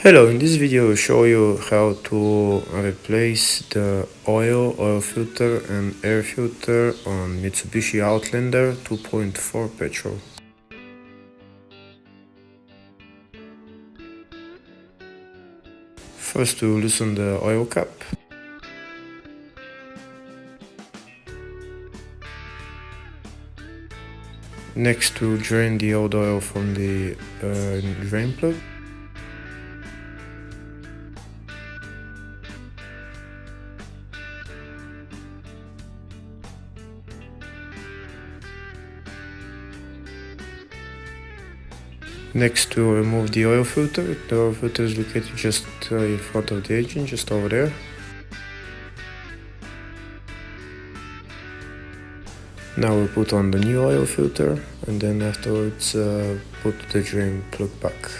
Hello, in this video I'll show you how to replace the oil filter and air filter on Mitsubishi Outlander 2.4 petrol. First we'll loosen the oil cap. Next we'll drain the old oil from the drain plug. Next we'll remove the oil filter. The oil filter is located just in front of the engine, just over there. Now we'll put on the new oil filter and then afterwards put the drain plug back.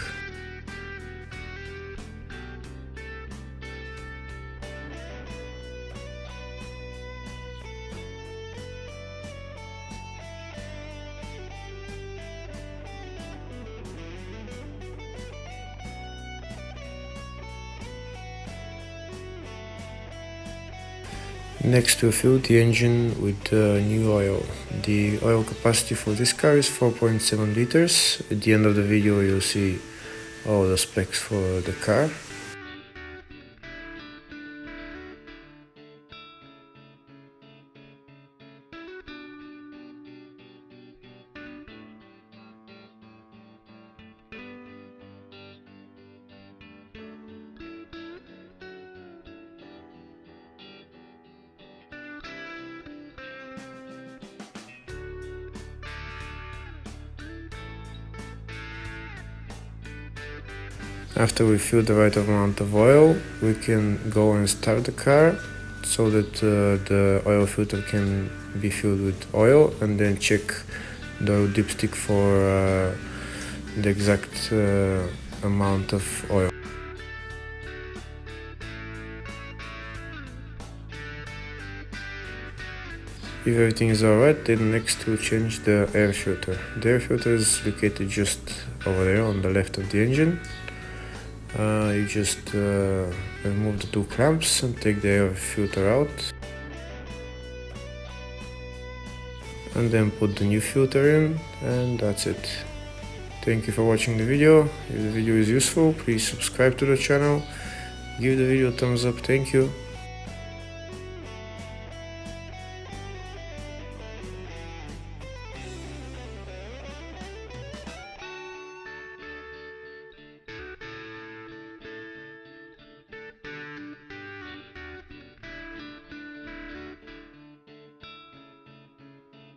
Next we'll fill the engine with new oil. The oil capacity for this car is 4.7 liters. At the end of the video you'll see all the specs for the car. After we fill the right amount of oil, we can go and start the car so that the oil filter can be filled with oil, and then check the oil dipstick for the exact amount of oil. If everything is alright, then next we'll change the air filter. The air filter is located just over there on the left of the engine. You just remove the two clamps and take the air filter out, and then put the new filter in, and that's it. Thank you for watching the video. If the video is useful, please subscribe to the channel, give the video a thumbs up. Thank you.